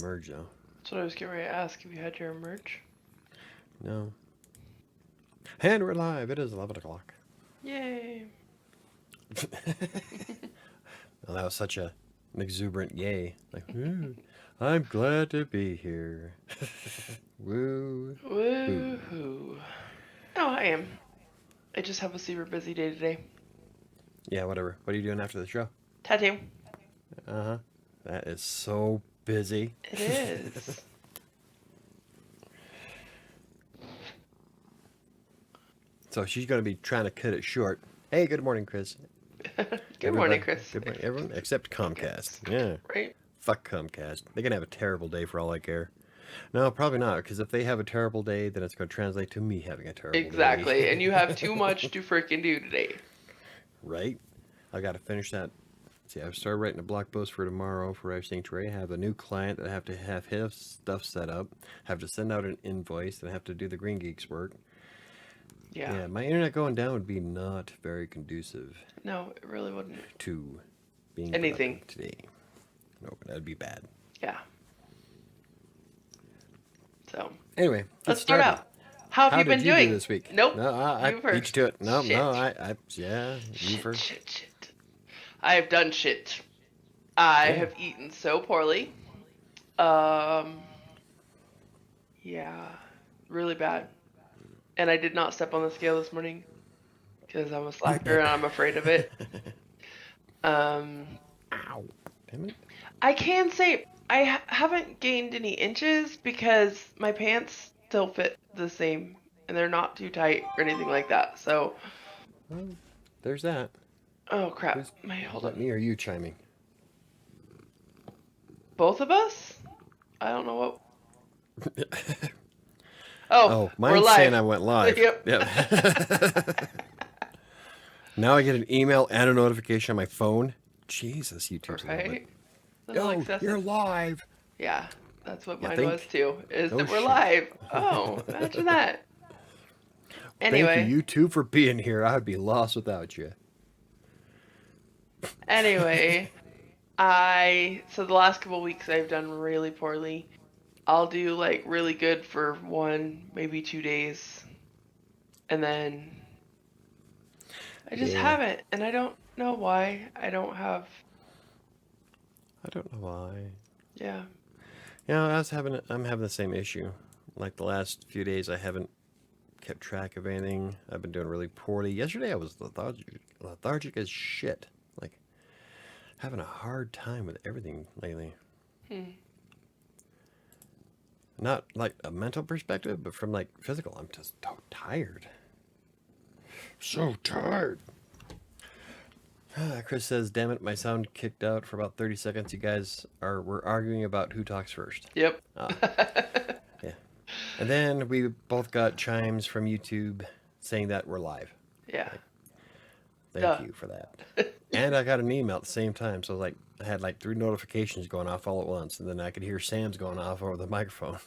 emerge, though. That's what I was getting ready to ask, if you had your emerge. No. And we're live. It is 11 o'clock. Yay. Well, that was such an exuberant yay. Like, I'm glad to be here. Woo. Woohoo. Oh, I am. I just have a super busy day today. Yeah, whatever. What are you doing after the show? Tattoo. Uh-huh. That is so busy. It is. So she's going to be trying to cut it short. Hey, good morning, Chris. Good morning, Chris. Good morning, everyone except Comcast. Yeah. Right? Fuck Comcast. They can have a terrible day for all I care. No, probably not, because if they have a terrible day, then it's going to translate to me having a terrible day. Exactly. And you have too much to freaking do today. Right? I got to finish that. See, I've started writing a blog post for tomorrow for Rev Sanctuary. I have a new client that I have to have his stuff set up, have to send out an invoice, and I have to do the Green Geeks work. Yeah, my internet going down would be not very conducive. No, it really wouldn't. To being anything today. No, that'd be bad. Yeah. So. Anyway, let's start out. How have you been doing do this week? Nope. No, I beat you to it. No, shit. You first. Shit. I have done shit. I have eaten so poorly. Yeah, really bad. And I did not step on the scale this morning because I'm a slacker and I'm afraid of it. Ow. Damn it. I can say I haven't gained any inches because my pants still fit the same and they're not too tight or anything like that. So, well, there's that. Oh crap! Hold on. Me or you chiming? Both of us? I don't know what. Mine's saying I went live. Yep. Now I get an email and a notification on my phone. Jesus, YouTube's right? You're live. Yeah, that's what mine was too. That we're shit. live. Oh, imagine that. Anyway. Thank you two for being here. I'd be lost without you. Anyway, so the last couple weeks I've done really poorly. I'll do like really good for 1, maybe 2 days. And then I just haven't. And I don't know why. I don't know why. Yeah. I'm having the same issue. Like the last few days I haven't kept track of anything. I've been doing really poorly. Yesterday I was lethargic as shit. Like having a hard time with everything lately. Not like a mental perspective, but from like physical. I'm just so tired. So tired. Chris says, damn it, my sound kicked out for about 30 seconds. You guys were arguing about who talks first. Yep. Yeah. And then we both got chimes from YouTube saying that we're live. Yeah. Thank you for that. And I got an email at the same time. So I had like 3 notifications going off all at once. And then I could hear Sam's going off over the microphone.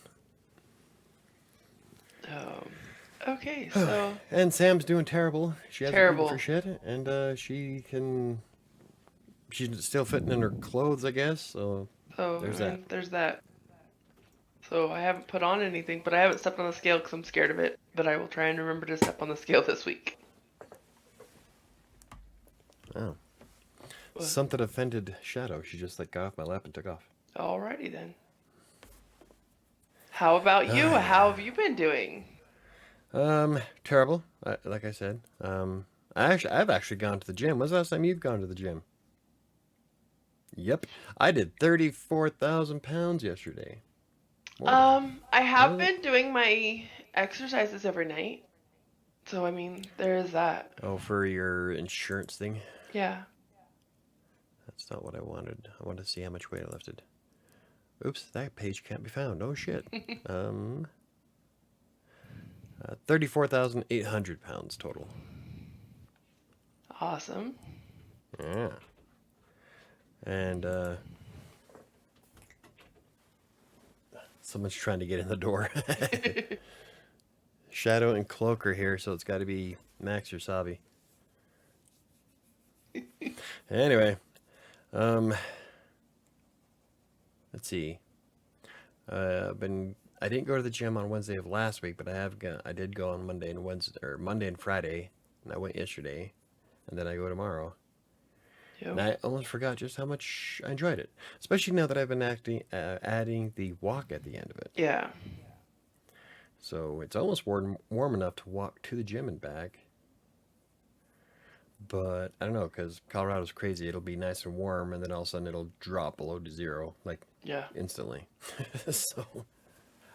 Okay, so. And Sam's doing terrible. She hasn't eaten for shit. And she's still fitting in her clothes, I guess. So there's that. There's that. So I haven't put on anything, but I haven't stepped on the scale because I'm scared of it. But I will try and remember to step on the scale this week. Oh. What? Something offended Shadow. She just got off my lap and took off. Alrighty then. How about you? How have you been doing? Terrible. Like I said. I've actually gone to the gym. When's the last time you've gone to the gym? Yep. I did 34,000 pounds yesterday. I have been doing my exercises every night. So, I mean, there is that. Oh, for your insurance thing? Yeah. That's not what I wanted. I wanted to see how much weight I lifted. Oops, that page can't be found. Oh, shit. 34,800 pounds total. Awesome. Yeah. And, someone's trying to get in the door. Shadow and Cloak are here, so it's got to be Max or Sabi. Anyway, let's see. I didn't go to the gym on Wednesday of last week, but I did go on Monday and Wednesday, or Monday and Friday, and I went yesterday, and then I go tomorrow. And Yep. I almost forgot just how much I enjoyed it, especially now that I've been adding the walk at the end of it. Yeah. So it's almost warm enough to walk to the gym and back. But I don't know, because Colorado's crazy. It'll be nice and warm, and then all of a sudden it'll drop below to zero, like Yeah. instantly. So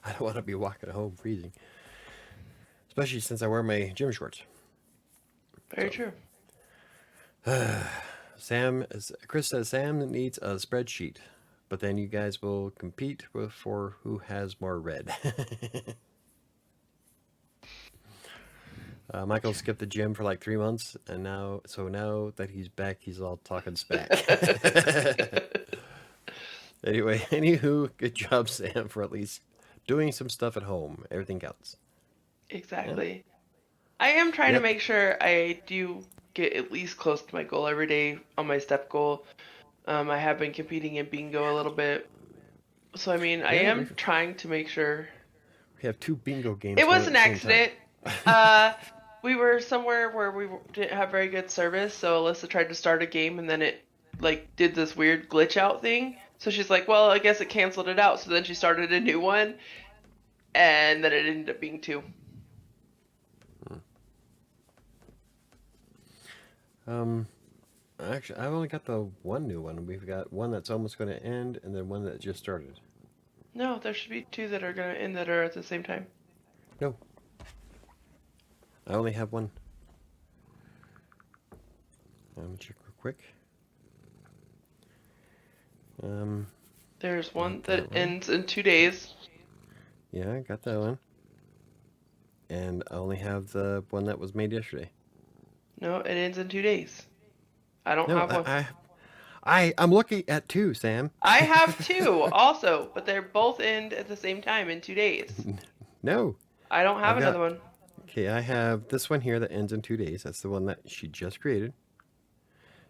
I don't want to be walking home freezing, especially since I wear my gym shorts. Very So true. Chris says Sam needs a spreadsheet, but then you guys will compete for who has more red. Michael skipped the gym for like 3 months, and now that he's back, he's all talking smack. Anyway, anywho, good job, Sam, for at least doing some stuff at home. Everything counts. Yeah. Exactly. I am trying to Yep. make sure I do get at least close to my goal every day on my step goal. I have been competing in bingo a little bit. So, I mean, I Yeah, am trying to make sure. we have two bingo games It going was at an the same time. accident. Uh, we were somewhere where we didn't have very good service, so Alyssa tried to start a game and then it like did this weird glitch out thing. So she's like, "Well, I guess it canceled it out." So then she started a new one, and then it ended up being two. Um, Actually, I've only got the one new one. We've got one that's almost going to end, and then one that just started. No, there should be two that are gonna end that are at the same time. No, I only have one. Let me check real quick. There's one Not that that one. ends in 2 days. Yeah, I got that one. And I only have the one that was made yesterday. No, it ends in 2 days. I don't No, have one. I'm looking at two, Sam. I have two also, but they're both end at the same time in 2 days. No, I don't have I've another got. one. Okay, I have this one here that ends in 2 days. That's the one that she just created.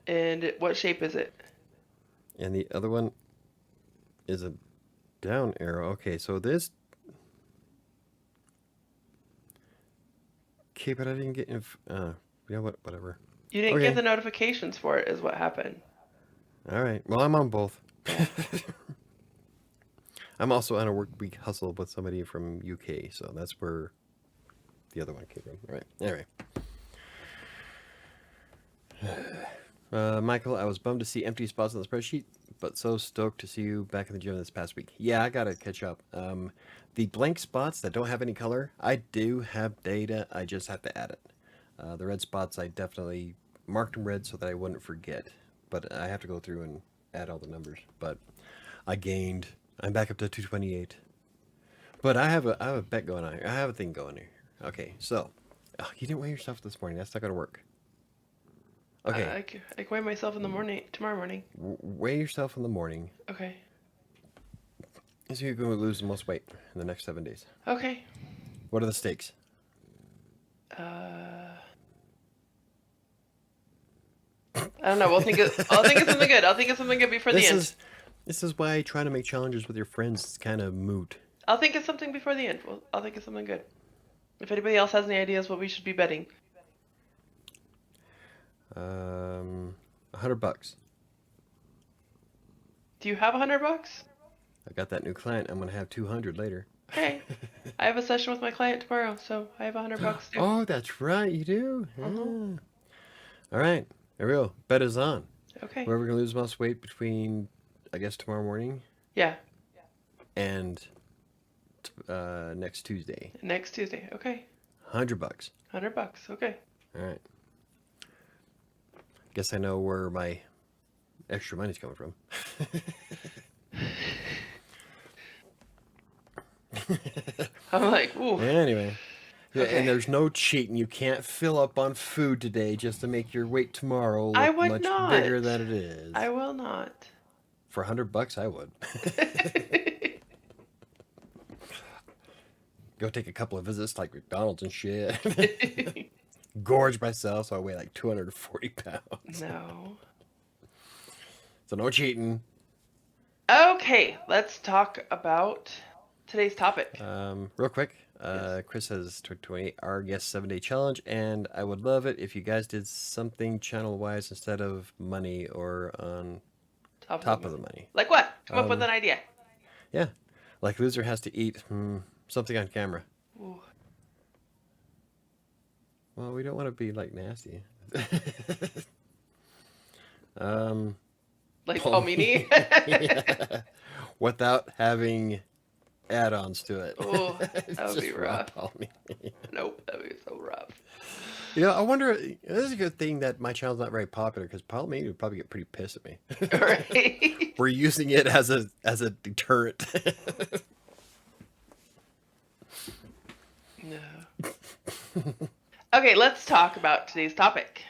And what shape is it? And the other one is a down arrow. Okay, so this. Okay, but I didn't get. Whatever. You didn't get Okay. the notifications for it, is what happened. All right. Well, I'm on both. Yeah. I'm also on a work week hustle with somebody from UK, so that's where the other one came from. All right. Anyway. Michael, I was bummed to see empty spots on the spreadsheet, but so stoked to see you back in the gym this past week. Yeah, I gotta catch up. The blank spots that don't have any color, I do have data. I just have to add it. The red spots, I definitely marked them red so that I wouldn't forget. But I have to go through and add all the numbers. But I gained. I'm back up to 228. But I have a bet going on here. I have a thing going here. Okay, so you didn't weigh yourself this morning. That's not gonna work. Okay, I can weigh myself in the morning, tomorrow morning. weigh yourself in the morning. Okay. So you're going to lose the most weight in the next 7 days. Okay. What are the stakes? I don't know. I'll think of something good. I'll think of something good before the This end. is this is why trying to make challenges with your friends is kind of moot. I'll think of something before the end. I'll think of something good. If anybody else has any ideas what we should be betting. $100. Do you have $100? I got that new client. I'm gonna have 200 later. Hey, I have a session with my client tomorrow, so I have $100 too. Oh, that's right, you do. Uh-huh. All right, Ariel, bet is on. Okay. Whoever can lose the most weight between, I guess, tomorrow morning Yeah, and next Tuesday. next Tuesday. Okay. $100. $100. Okay. All right. Guess I know where my extra money's coming from. I'm like, ooh. Anyway. Yeah, Okay. and there's no cheating. You can't fill up on food today just to make your weight tomorrow I look would much not. bigger than it is. I will not. For $100, I would. Go take a couple of visits like McDonald's and shit. Gorge myself so I weigh like 240 pounds. No. So no cheating. Okay, let's talk about today's topic? Real quick, Yes. Chris says 28 our guest 7-day challenge, and I would love it if you guys did something channel wise instead of money or on Top of the top of the money. money. Like what? Come up with an idea. Yeah, like loser has to eat something on camera. Ooh. Well, we don't want to be like nasty. um, Like Palmini. Palmini? Yeah. Without having add-ons to it. Oh, that would be Just raw rough. Palmini. Nope, that would be so rough. You know, I wonder. This is a good thing that my channel's not very popular because Palmini would probably get pretty pissed at me. Right? We're using it as a deterrent. No. Okay, let's talk about today's topic.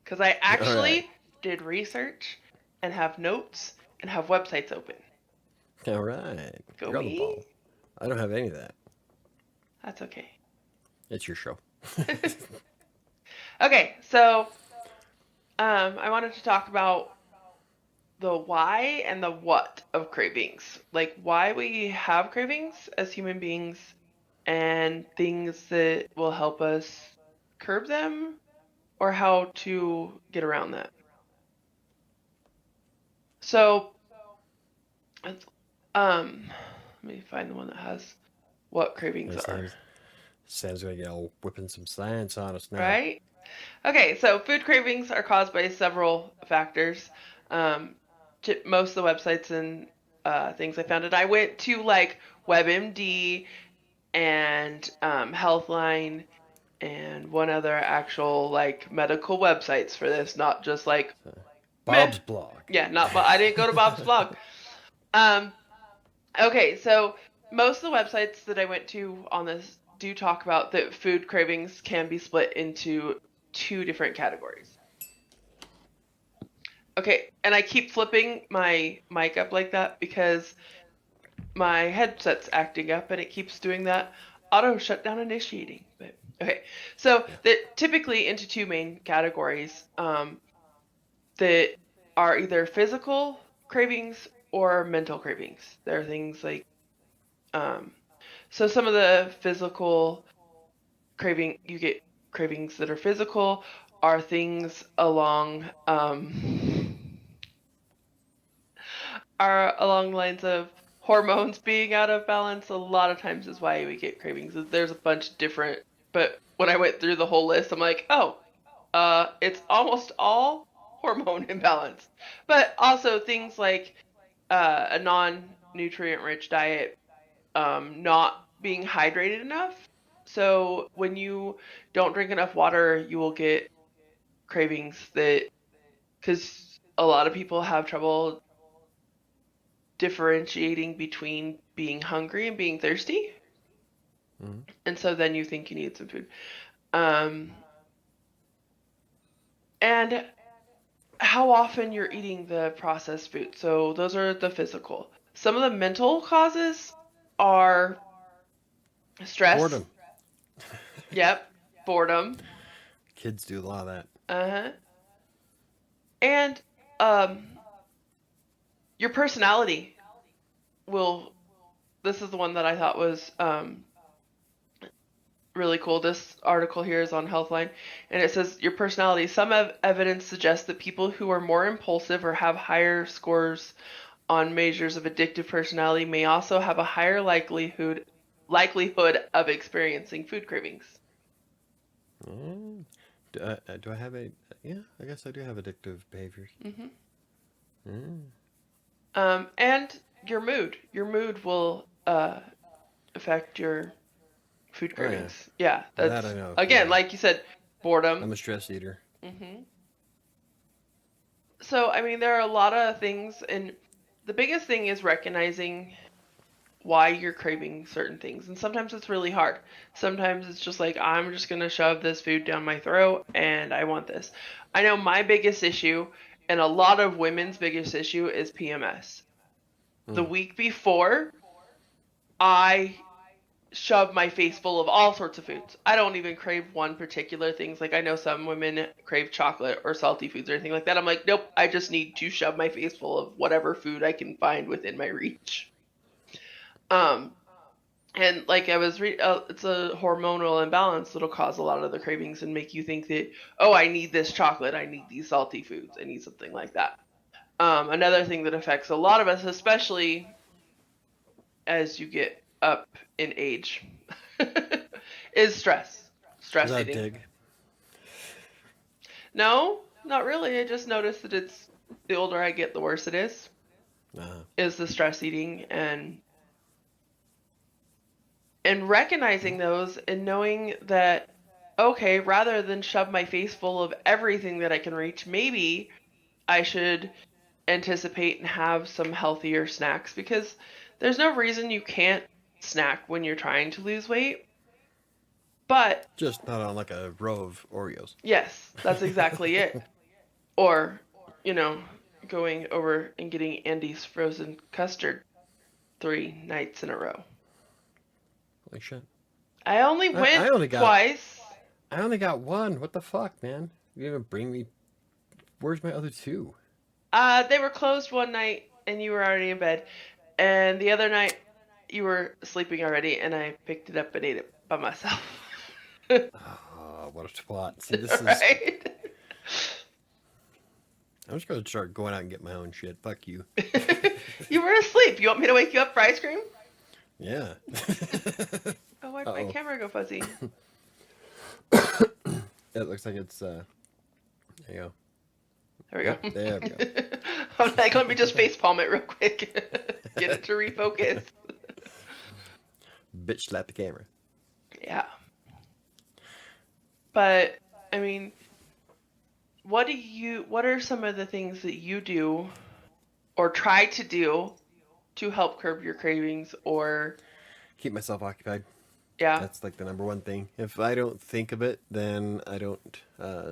Because I actually right. did research and have notes and have websites open. All right. Go You're on the me. ball. I don't have any of that. That's okay. It's your show. Okay, so I wanted to talk about the why and the what of cravings. Like why we have cravings as human beings and things that will help us curb them or how to get around that. So, let me find the one that has what cravings are. Sam's gonna get all whipping some science on us now. Right? Okay, so food cravings are caused by several factors. Most of the websites and things I found it. I went to like WebMD and Healthline and one other actual like medical websites for this, not just like Bob's meh. blog. Yeah, I didn't go to Bob's blog. Okay, so most of the websites that I went to on this do talk about that food cravings can be split into 2 different categories. Okay, and I keep flipping my mic up like that because my headset's acting up and it keeps doing that auto shutdown initiating. But okay, so that typically into 2 main categories that are either physical cravings or mental cravings. There are things like so some of the physical you get cravings that are physical are things along lines of hormones being out of balance. A lot of times is why we get cravings. There's a bunch of different, but when I went through the whole list, I'm like, it's almost all hormone imbalance. But also things like a non-nutrient rich diet, not being hydrated enough. So when you don't drink enough water, you will get cravings because a lot of people have trouble differentiating between being hungry and being thirsty. Mm-hmm. And so then you think you need some food. And how often you're eating the processed food. So those are the physical. Some of the mental causes are stress. Boredom. Yep. Boredom. Kids do a lot of that. Uh-huh. And your personality this is the one that I thought was really cool. This article here is on Healthline, and it says your personality. Some evidence suggests that people who are more impulsive or have higher scores on measures of addictive personality may also have a higher likelihood of experiencing food cravings. Do I have yeah, I guess I do have addictive behaviors. And your mood. Your mood will affect your food cravings. Yeah, that's that I know. Again, like you said, boredom. I'm a stress eater. So, I mean, there are a lot of things, and the biggest thing is recognizing why you're craving certain things. And sometimes it's really hard. Sometimes it's just like, I'm just going to shove this food down my throat and I want this. I know my biggest issue, and a lot of women's biggest issue, is PMS. The week before, I shove my face full of all sorts of foods. I don't even crave one particular things. Like I know some women crave chocolate or salty foods or anything like that. I'm like, nope, I just need to shove my face full of whatever food I can find within my reach. And like I was it's a hormonal imbalance that'll cause a lot of the cravings and make you think that, oh, I need this chocolate, I need these salty foods, I need something like that. Another thing that affects a lot of us, especially as you get up in age, is stress. Is Stress that a eating. dig? No, not really. I just noticed that it's the older I get, the worse it is. Is the stress eating and recognizing those and knowing that, okay, rather than shove my face full of everything that I can reach, maybe I should anticipate and have some healthier snacks, because there's no reason you can't snack when you're trying to lose weight. But Just not on like a row of Oreos. yes, that's exactly it. Or, you know, going over and getting Andy's frozen custard 3 nights in a row. Holy shit. I only went I only got twice. I only got one. What the fuck, man? You didn't bring me. Where's my other two? They were closed one night and you were already in bed. And the other night you were sleeping already and I picked it up and ate it by myself. Oh, what a twat. See, this Right? is. I'm just going to start going out and get my own shit. Fuck you. You were asleep. You want me to wake you up for ice cream? Yeah. Oh, why'd my camera go fuzzy? It looks like it's. There you go. There we go. Yep, there we go. I'm like, let me just facepalm it real quick. Get it to refocus. Bitch slap the camera. Yeah. But, I mean, what are some of the things that you do or try to do to help curb your cravings or Keep myself occupied. yeah. That's like the number one thing. If I don't think of it, then I don't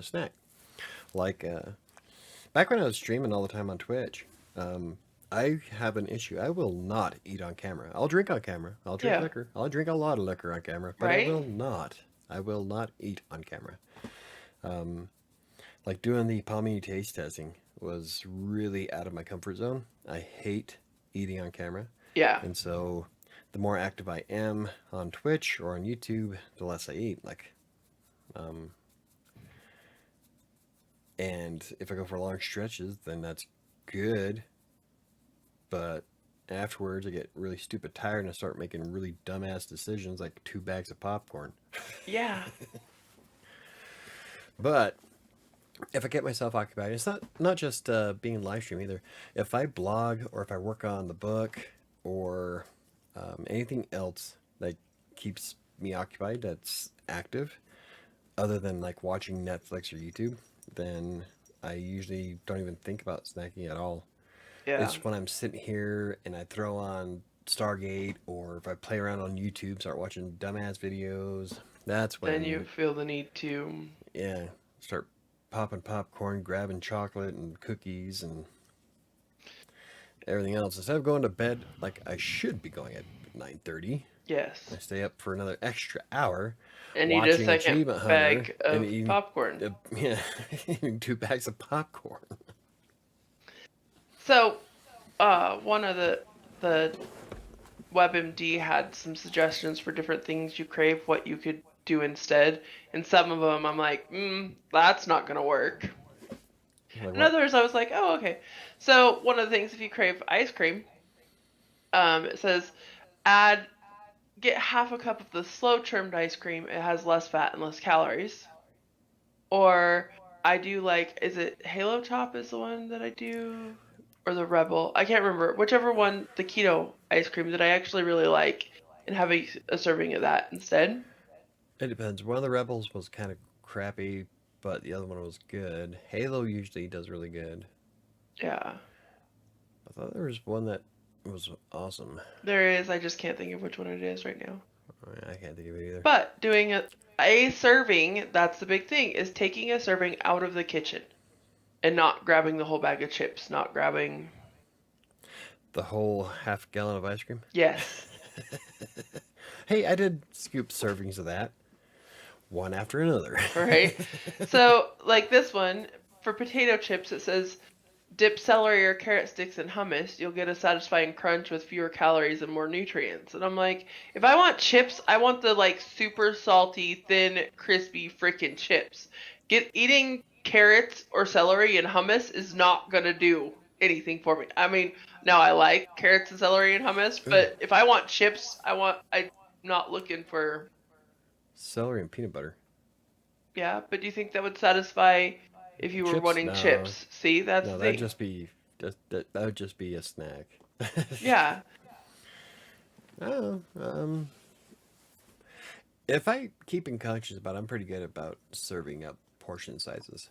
snack. Like back when I was streaming all the time on Twitch, I have an issue. I will not eat on camera. I'll drink on camera. I'll drink Yeah. liquor. I'll drink a lot of liquor on camera, but Right? I will not. I will not eat on camera. Like doing the Palmini taste testing was really out of my comfort zone. I hate eating on camera. Yeah. And so the more active I am on Twitch or on YouTube, the less I eat. And if I go for long stretches, then that's good. But afterwards, I get really stupid tired and I start making really dumbass decisions like 2 bags of popcorn. Yeah. But if I get myself occupied, it's not just being live stream either. If I blog or if I work on the book or anything else that keeps me occupied that's active, other than like watching Netflix or YouTube, then I usually don't even think about snacking at all. Yeah. It's when I'm sitting here and I throw on Stargate, or if I play around on YouTube, start watching dumbass videos. That's when Then you feel the need to start popping popcorn, grabbing chocolate and cookies and everything else. Instead of going to bed like I should be going at 9:30, yes. I stay up for another extra hour And eat a watching second Achievement Hunter bag of and eating, popcorn. eating 2 bags of popcorn. So, one of the WebMD had some suggestions for different things you crave, what you could do instead, and some of them I'm like, that's not gonna work. Like And what? others I was like, oh, okay. So one of the things, if you crave ice cream, it says get half a cup of the slow churned ice cream. It has less fat and less calories. Or I do like, is it Halo Top is the one that I do? Or the Rebel? I can't remember. Whichever one, the keto ice cream that I actually really like, and have a serving of that instead. It depends. One of the Rebels was kind of crappy, but the other one was good. Halo usually does really good. Yeah. I thought there was one that was awesome. There is. I just can't think of which one it is right now. I can't think of it either. But doing a serving, that's the big thing, is taking a serving out of the kitchen and not grabbing the whole bag of chips, not grabbing The whole half gallon of ice cream? yes. Hey, I did scoop servings of that. One after another. Right? So, like this one, for potato chips, it says dip celery or carrot sticks in hummus, you'll get a satisfying crunch with fewer calories and more nutrients. And I'm like, if I want chips, I want the like super salty, thin, crispy freaking chips. Eating carrots or celery in hummus is not gonna do anything for me. I mean, now I like carrots and celery in hummus, Ooh, but if I want chips, I'm not looking for. celery and peanut butter. Yeah, but do you think that would satisfy if you were Chips? wanting No, chips? See, that's no, the that'd thing. just be that would just be a snack. Yeah. Oh, if I keep in conscious about it, I'm pretty good about serving up portion sizes.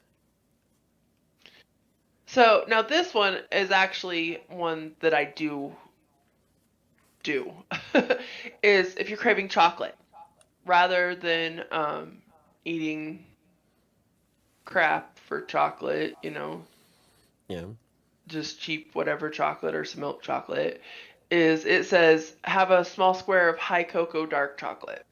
So now this one is actually one that I do is if you're craving chocolate rather than eating crap for chocolate, Yeah. just cheap whatever chocolate or some milk chocolate, is it says have a small square of high cocoa dark chocolate.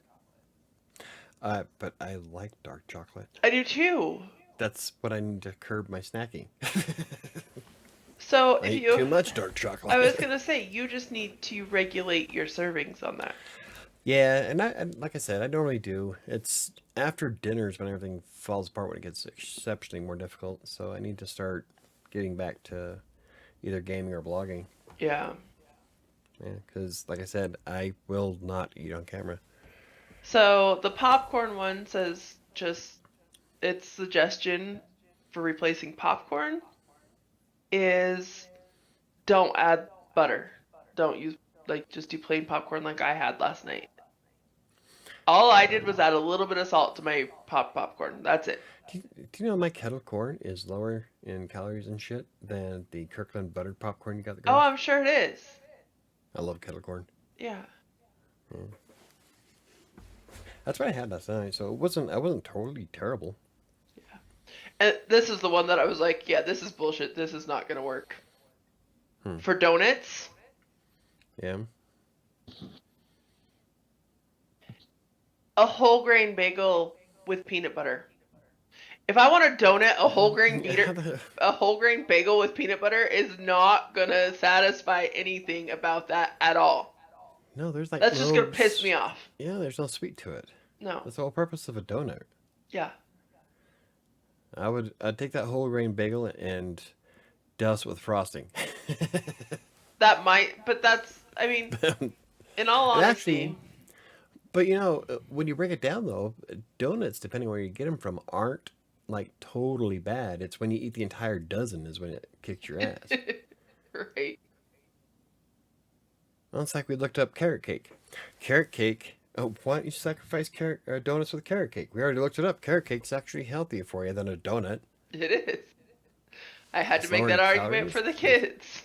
But I like dark chocolate. I do too. That's what I need to curb my snacking. So I if eat you, too much dark I was chocolate. gonna say you just need to regulate your servings on that. Yeah, and like I said, I normally do. It's after dinners when everything falls apart when it gets exceptionally more difficult. So I need to start getting back to either gaming or blogging. Yeah. Yeah, because like I said, I will not eat on camera. So the popcorn one says just its suggestion for replacing popcorn is don't add butter. Don't use like just do plain popcorn like I had last night. All I did was add a little bit of salt to my popcorn. That's it. Do you know my kettle corn is lower in calories and shit than the Kirkland buttered popcorn you got that Oh, goes? I'm sure it is. I love kettle corn. Yeah. Mm. That's what I had last night, so I wasn't totally terrible. And this is the one that I was like, yeah, this is bullshit. This is not gonna work. Hmm. For donuts, Yeah. a whole grain bagel with peanut butter. If I want a donut, a whole grain bagel with peanut butter is not gonna satisfy anything about that at all. No, there's like That's just gonna no. piss me off. Yeah, there's no sweet to it. No. That's the whole purpose of a donut. Yeah. I'd take that whole grain bagel and douse it with frosting. That might, but I mean, in all And honesty, actually, but when you break it down though, donuts, depending where you get them from, aren't like totally bad. It's when you eat the entire dozen is when it kicks your ass. right? Well, it's like we looked up carrot cake. Carrot cake. Oh, why don't you sacrifice donuts with carrot cake? We already looked it up. Carrot cake's actually healthier for you than a donut. It is. I had to It's make lower that in argument calories. for the kids.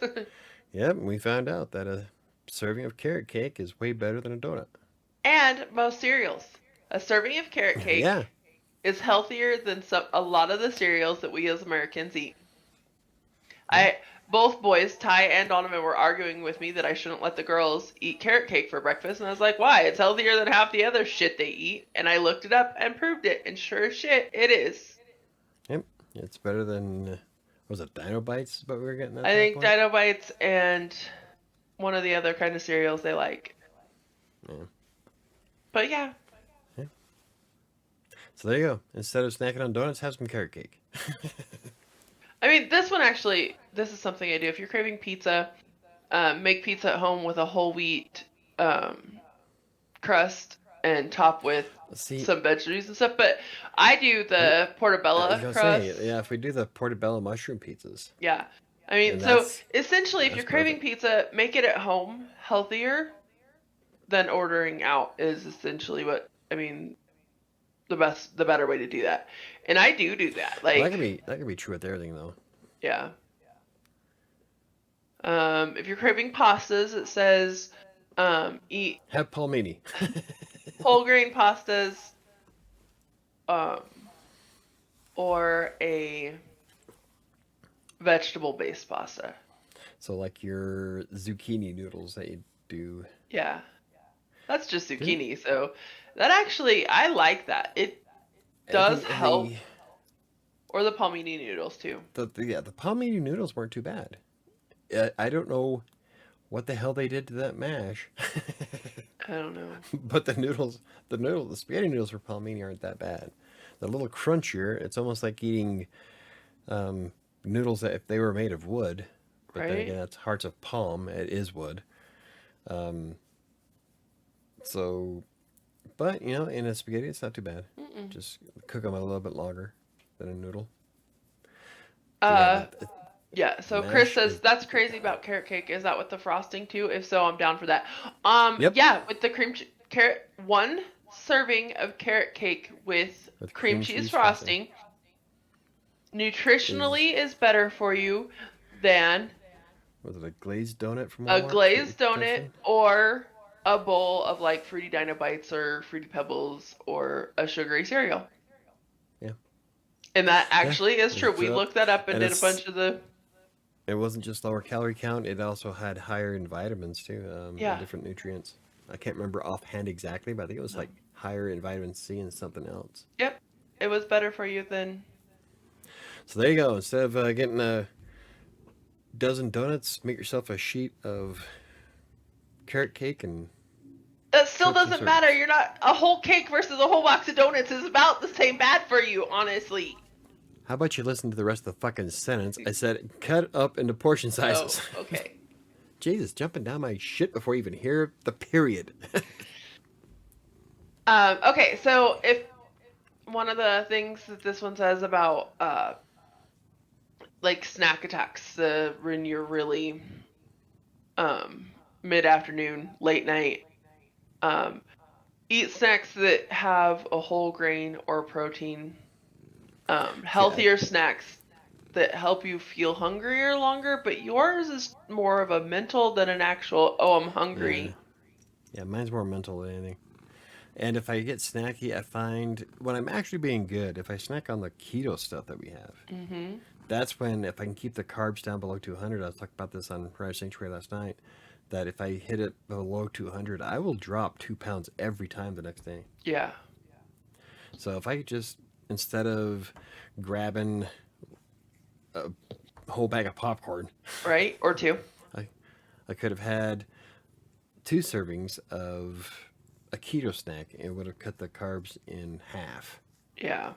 Yep, and we found out that a serving of carrot cake is way better than a donut. And most cereals. A serving of carrot Yeah. cake is healthier than a lot of the cereals that we as Americans eat. Yeah. Both boys, Ty and Donovan, were arguing with me that I shouldn't let the girls eat carrot cake for breakfast, and I was like, "Why? It's healthier than half the other shit they eat." And I looked it up and proved it, and sure as shit, it is. Yep. It's better than was it Dino Bites? But we were getting at I that think point. Dino Bites and one of the other kind of cereals they like. Yeah. But yeah, Yeah. So there you go. Instead of snacking on donuts, have some carrot cake. I mean, this is something I do. If you're craving pizza, make pizza at home with a whole wheat crust and top with See, some veggies and stuff. But I do I, the I was portobello gonna say, crust. yeah, if we do the portobello mushroom pizzas, Yeah. I mean, then so essentially, if that's you're craving perfect. pizza, make it at home. Healthier than ordering out is essentially what I mean. The better way to do that, and I do that. Well, Like, that could be true with everything though. yeah. If you're craving pastas, it says eat Have palmini. whole grain pastas, um, or a vegetable based pasta. So like your zucchini noodles that you do. Yeah, that's just Good. zucchini. So that actually, I like that. It And does the, and help. the Or the palmini noodles too. The palmini noodles weren't too bad. I don't know what the hell they did to that mash. I don't know. But the spaghetti noodles for palmini aren't that bad. They're a little crunchier. It's almost like eating noodles that if they were made of wood. But then Right? again, that's hearts of palm. It is wood. So, but in a spaghetti, it's not too bad. Mm-mm. Just cook them a little bit longer than a noodle. But Uh, yeah. the So Chris mash says is that's crazy about carrot cake. Is that with the frosting too? If so, I'm down for that. yep Yeah, with the carrot, one serving of carrot cake with with cream cream cheese cheese frosting frosting is nutritionally is better for you than was it a glazed donut from a Walmart? Is that what glazed you're donut saying? or a bowl of like fruity Dino Bites or fruity Pebbles or a sugary cereal. Yeah, And that yeah. actually is true. It's We up, looked that up and and did a bunch of the it wasn't just lower calorie count. It also had higher in vitamins too, and yeah. different nutrients. I can't remember offhand exactly, but I think it was No. like higher in vitamin C and something else. Yep. It was better for you than So there you go. Instead of getting a dozen donuts, make yourself a sheet of carrot cake and that still fill up some doesn't matter. servings. You're not a whole cake versus a whole box of donuts is about the same bad for you, honestly. How about you listen to the rest of the fucking sentence? I said cut up into portion Oh, sizes. okay. Jesus, jumping down my shit before you even hear the period. Okay, so if one of the things that this one says about like snack attacks, when you're really mid-afternoon, late night, um, eat snacks that have a whole grain or protein, See, I, healthier snacks that help you feel hungrier longer, but yours is more of a mental than an actual, oh, I'm yeah, hungry. yeah, mine's more mental than anything. And if I get snacky, I find when I'm actually being good, if I snack on the keto stuff that we have, Mm-hmm. that's when if I can keep the carbs down below 200. I was talking about this on Rise Sanctuary last night. That if I hit it below 200, I will drop 2 pounds every time the next day. Yeah. So if I just instead of grabbing a whole bag of popcorn, Right? Or two. I I could have had 2 servings of a keto snack and it would have cut the carbs in half. Yeah.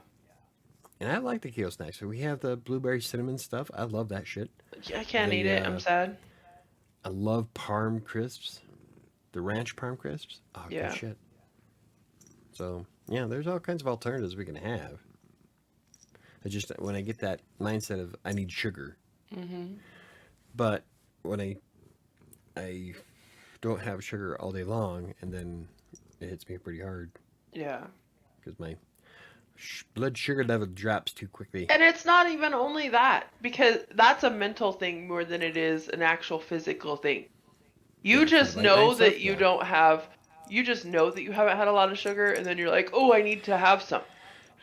And I like the keto snacks. So we have the blueberry cinnamon stuff. I love that shit. I can't eat The it. I'm sad. I love parm crisps, the ranch parm crisps. Oh, good Yeah. shit. So yeah, there's all kinds of alternatives we can have. I just when I get that mindset of I need sugar, Mm-hmm. but when I don't have sugar all day long, and then it hits me pretty hard Yeah. because my blood sugar level drops too quickly. And it's not even only that, because that's a mental thing more than it is an actual physical thing. You Yeah, for the just late night know stuff, that you yeah. don't have, you just know that you haven't had a lot of sugar, and then you're like, oh, I need to have some.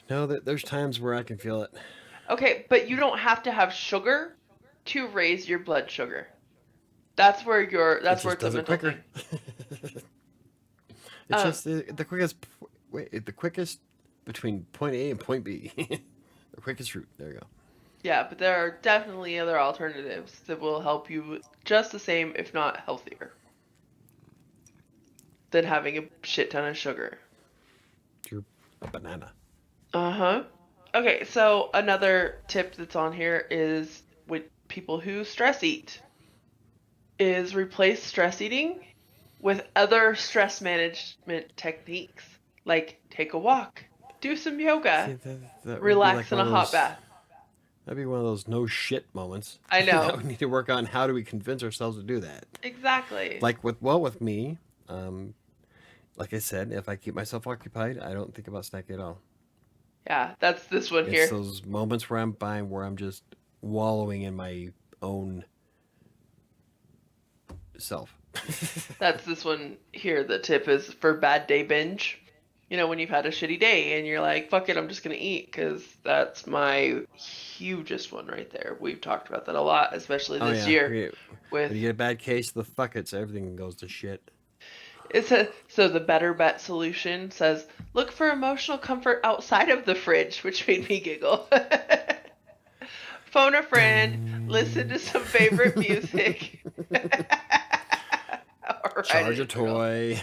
No, there's times where I can feel it. Okay, but you don't have to have sugar to raise your blood sugar. That's where It that's where just it's a does it mental quicker. thing. It's Um, just the quickest. Wait, the quickest between point A and point B. The quickest route. There you go. yeah, but there are definitely other alternatives that will help you just the same, if not healthier, than having a shit ton of sugar. You're a banana. Uh-huh. Okay, so another tip that's on here is with people who stress eat is replace stress eating with other stress management techniques, like take a walk, do some See, yoga, that would be relax like in one a of hot those. bath. That'd be one of those no shit moments. I That know. we need to work on. How do we convince ourselves to do that? Exactly. Like with me, like I said, if I keep myself occupied, I don't think about snacking at all. Yeah, that's this one It's here. those moments where I'm just wallowing in my own self. That's this one here. The tip is for bad day binge. You know, when you've had a shitty day and you're like, fuck it, I'm just going to eat, because that's my hugest one right there. We've talked about that a lot, especially Oh this yeah, year with when you get a bad case of the fuckets, everything goes to shit. so the better bet solution says look for emotional comfort outside of the fridge, which made me giggle. phone a friend, listen to some favorite music, or write Charge it a in journal. toy.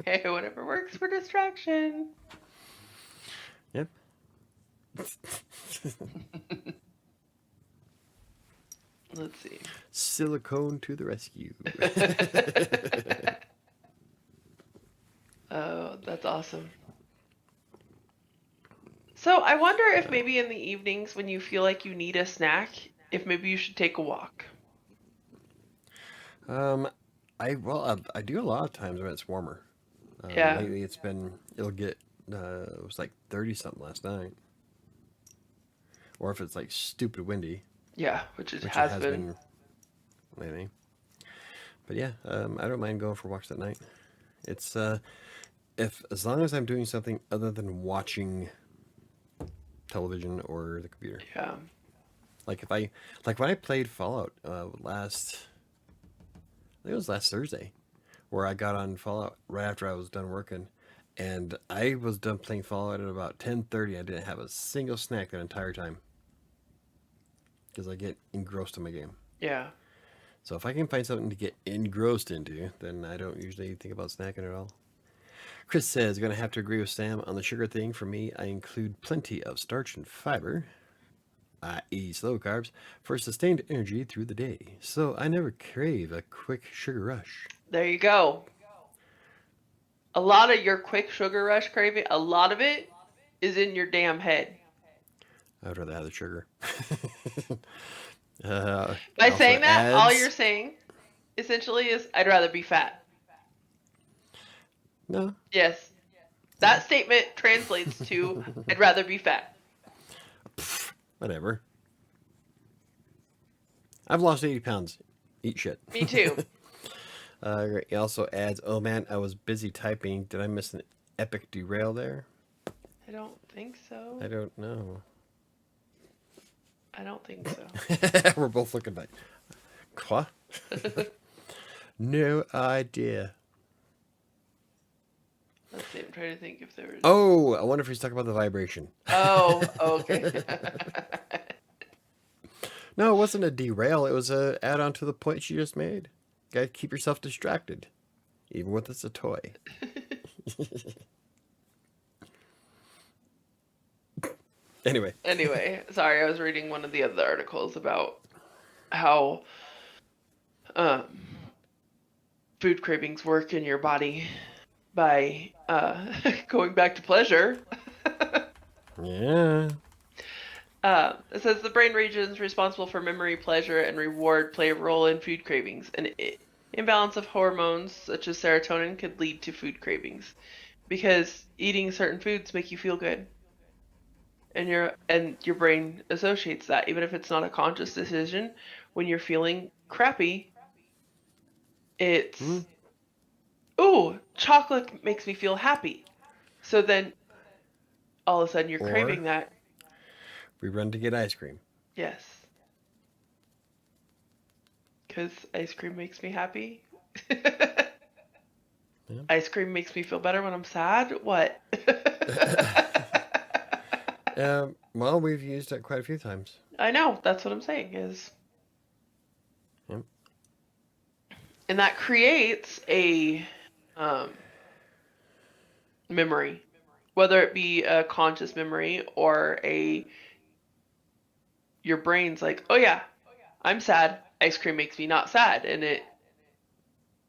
Hey, whatever works for distraction. Yep. Let's see. Silicone to the rescue. Oh, that's awesome. So I wonder if maybe in the evenings when you feel like you need a snack, if maybe you should take a walk. I do a lot of times when it's warmer. Yeah. Lately it'll get it was like 30 something last night. Or if it's like stupid windy, Yeah, which it which has it has been. been lately. But yeah, I don't mind going for walks at night. It's if as long as I'm doing something other than watching television or the computer. Yeah. Like when I played Fallout I think it was last Thursday, where I got on Fallout right after I was done working, and I was done playing Fallout at about 10:30. I didn't have a single snack that entire time because I get engrossed in my game. Yeah. So if I can find something to get engrossed into, then I don't usually think about snacking at all. Chris says, going to have to agree with Sam on the sugar thing. For me, I include plenty of starch and fiber, i.e. slow carbs, for sustained energy through the day. So I never crave a quick sugar rush. There you go. A lot of your quick sugar rush craving, a lot of it is in your damn head. I'd rather have the sugar. By saying that, all you're saying essentially is, I'd rather be fat. No. Yes. That statement translates to, I'd rather be fat. Whatever. I've lost 80 pounds. Eat shit. Me too. He also adds, oh man, I was busy typing. Did I miss an epic derail there? I don't think so. I don't know. I don't think so. We're both looking like, what? No idea. Let's see, I'm trying to think if there was... Oh, I wonder if he's talking about the vibration. Oh, okay. No, it wasn't a derail. It was a add-on to the point she just made. Gotta keep yourself distracted, even when it's a toy. Anyway, sorry, I was reading one of the other articles about how food cravings work in your body by going back to pleasure. Yeah. It says the brain regions responsible for memory, pleasure, and reward play a role in food cravings. An imbalance of hormones such as serotonin could lead to food cravings because eating certain foods make you feel good. And your brain associates that, even if it's not a conscious decision. When you're feeling crappy, it's ooh, chocolate makes me feel happy. So then all of a sudden you're craving that. We run to get ice cream. Yes. Because ice cream makes me happy. Yeah. Ice cream makes me feel better when I'm sad. What? Well, we've used it quite a few times. I know. That's what I'm saying is. Yep. And that creates a memory, whether it be a conscious memory or your brain's like, oh yeah, I'm sad. Ice cream makes me not sad,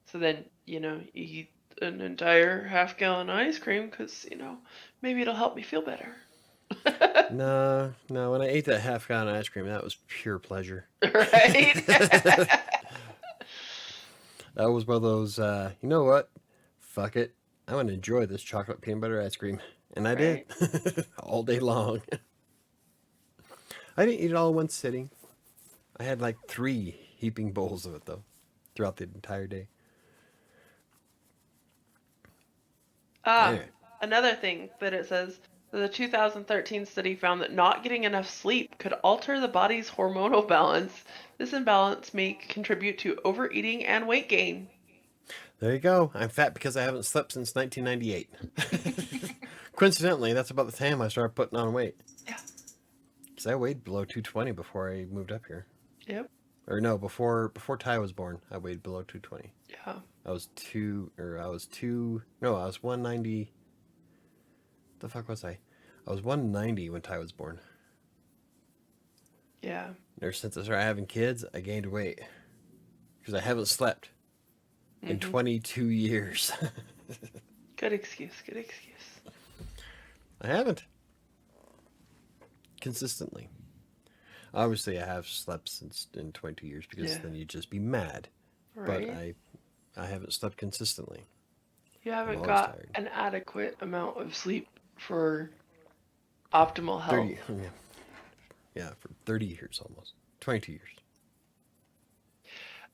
so then you eat an entire half-gallon of ice cream because maybe it'll help me feel better. No. When I ate that half-gallon ice cream, that was pure pleasure. Right. That was one of those. You know what? Fuck it. I want to enjoy this chocolate peanut butter ice cream, and I did all day long. I didn't eat it all in one sitting. I had like 3 heaping bowls of it though, throughout the entire day. Anyway. Another thing that it says, the 2013 study found that not getting enough sleep could alter the body's hormonal balance. This imbalance may contribute to overeating and weight gain. There you go. I'm fat because I haven't slept since 1998. Coincidentally, that's about the time I started putting on weight. Yeah. Because I weighed below 220 before I moved up here. Yep. Or no, before Ty was born, I weighed below 220. Yeah. I was 190. The fuck was I? I was 190 when Ty was born. Yeah. Ever since I started having kids, I gained weight. Because I haven't slept in 22 years. Good excuse. Good excuse. I haven't. Consistently. Obviously, I have slept since in 22 years because then you'd just be mad. Right. But I haven't slept consistently. You haven't always got tired. an adequate amount of sleep for optimal health. 30, yeah, for 30 years almost. 22 years.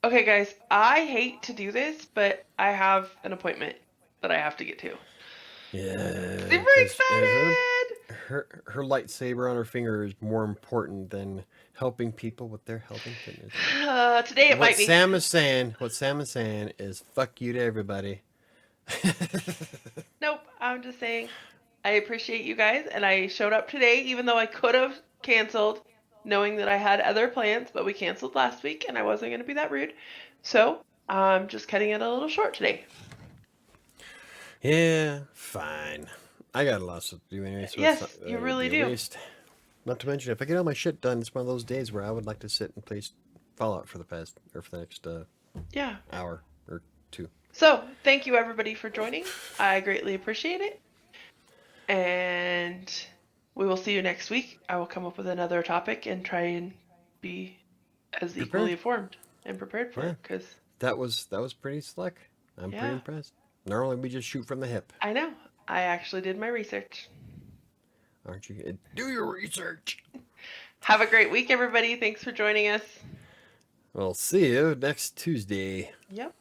Okay, guys, I hate to do this, but I have an appointment that I have to get to. Yeah. Super excited! Her lightsaber on her finger is more important than helping people with their health and fitness. Today it might be. What Sam is saying is fuck you to everybody. Nope, I'm just saying I appreciate you guys, and I showed up today, even though I could have canceled, knowing that I had other plans, but we canceled last week, and I wasn't going to be that rude. So I'm just cutting it a little short today. Yeah, fine. I got a lot to do anyway. So Yes, it's not, you really do. Waste. Not to mention, if I get all my shit done, it's one of those days where I would like to sit and play Fallout for the next hour or two. So thank you everybody for joining. I greatly appreciate it. And we will see you next week. I will come up with another topic and try and be as equally informed and prepared for it. Because that was pretty slick. I'm pretty impressed. Normally we just shoot from the hip. I know. I actually did my research. Aren't you? Do your research. Have a great week, everybody. Thanks for joining us. We'll see you next Tuesday. Yep.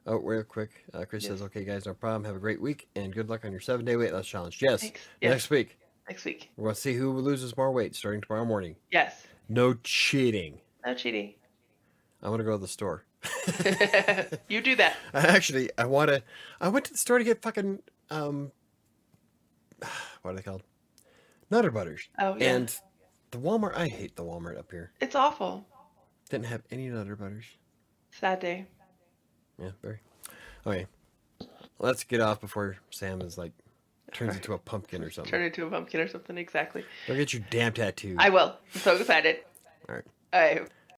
Oh, real quick. Chris says, okay, guys, no problem. Have a great week and good luck on your 7-day weight loss challenge. Yes. Thanks. Next week. Next week. We're going to see who loses more weight starting tomorrow morning. Yes. No cheating. No cheating. I'm going to go to the store. You do that. I went to the store to get fucking, what are they called? Nutter Butters. Oh, yeah. And the Walmart, I hate the Walmart up here. It's awful. Didn't have any Nutter Butters. Sad day. Yeah, very. Okay. Let's get off before Sam is like, turns into a pumpkin or something. Turn into a pumpkin or something, exactly. Go get your damn tattoo. I will. I'm so excited. All right. All right.